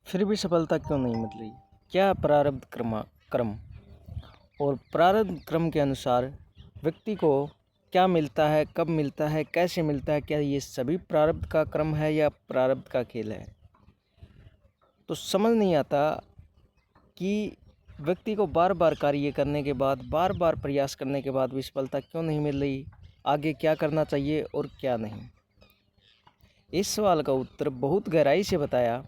फिर भी सफलता क्यों नहीं मिल रही? क्या प्रारब्ध क्रम और प्रारब्ध क्रम के अनुसार व्यक्ति को क्या मिलता है, कब मिलता है, कैसे मिलता है? क्या ये सभी प्रारब्ध का क्रम है या प्रारब्ध का खेल है? तो समझ नहीं आता कि व्यक्ति को बार बार कार्य करने के बाद, बार बार प्रयास करने के बाद भी सफलता क्यों नहीं मिल रही? आगे क्या करना चाहिए और क्या नहीं? इस सवाल का उत्तर बहुत गहराई से बताया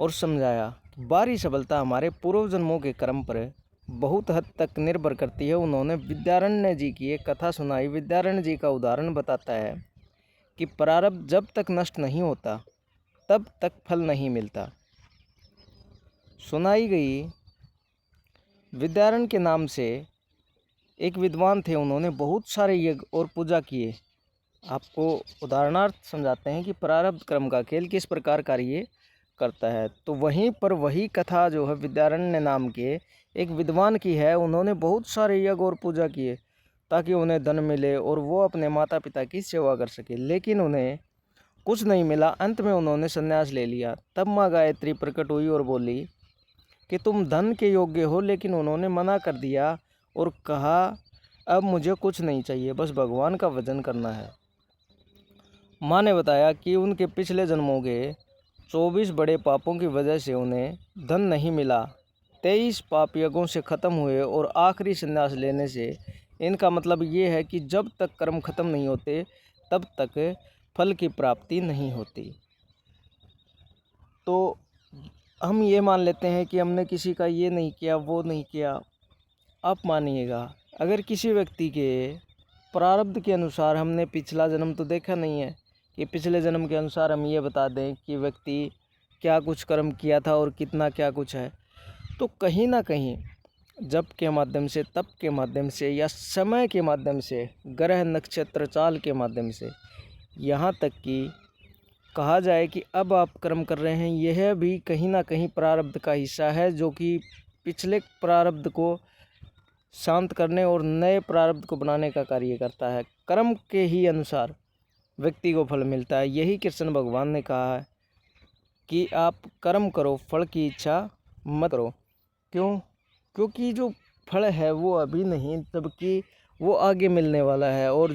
और समझाया। बाहरी सफलता हमारे पूर्व जन्मों के कर्म पर बहुत हद तक निर्भर करती है। उन्होंने विद्यारण्य जी की एक कथा सुनाई। विद्यारण्य जी का उदाहरण बताता है कि प्रारब्ध जब तक नष्ट नहीं होता तब तक फल नहीं मिलता। सुनाई गई विद्यारण्य के नाम से एक विद्वान थे। उन्होंने बहुत सारे यज्ञ और पूजा किए। आपको उदाहरणार्थ समझाते हैं कि प्रारब्ध क्रम का खेल किस प्रकार कार्य करता है। तो वहीं पर वही कथा जो है विद्यारण्य नाम के एक विद्वान की है। उन्होंने बहुत सारे यज्ञ और पूजा किए ताकि उन्हें धन मिले और वो अपने माता पिता की सेवा कर सके, लेकिन उन्हें कुछ नहीं मिला। अंत में उन्होंने संन्यास ले लिया। तब माँ गायत्री प्रकट हुई और बोली कि तुम धन के योग्य हो, लेकिन उन्होंने मना कर दिया और कहा अब मुझे कुछ नहीं चाहिए, बस भगवान का भजन करना है। माँ ने बताया कि उनके पिछले जन्मों के 24 बड़े पापों की वजह से उन्हें धन नहीं मिला। 23 पाप यज्ञों से ख़त्म हुए और आखिरी संन्यास लेने से इनका मतलब ये है कि जब तक कर्म ख़त्म नहीं होते तब तक फल की प्राप्ति नहीं होती। तो हम ये मान लेते हैं कि हमने किसी का ये नहीं किया, वो नहीं किया। आप मानिएगा, अगर किसी व्यक्ति के प्रारब्ध के अनुसार हमने पिछला जन्म तो देखा नहीं है कि पिछले जन्म के अनुसार हम ये बता दें कि व्यक्ति क्या कुछ कर्म किया था और कितना क्या कुछ है, तो कहीं ना कहीं जप के माध्यम से, तप के माध्यम से या समय के माध्यम से, ग्रह नक्षत्र चाल के माध्यम से, यहाँ तक कि कहा जाए कि अब आप कर्म कर रहे हैं, यह भी कहीं ना कहीं प्रारब्ध का हिस्सा है, जो कि पिछले प्रारब्ध को शांत करने और नए प्रारब्ध को बनाने का कार्य करता है। कर्म के ही अनुसार व्यक्ति को फल मिलता है। यही कृष्ण भगवान ने कहा है कि आप कर्म करो, फल की इच्छा मत करो। क्यों? क्योंकि जो फल है वो अभी नहीं, जबकि वो आगे मिलने वाला है। और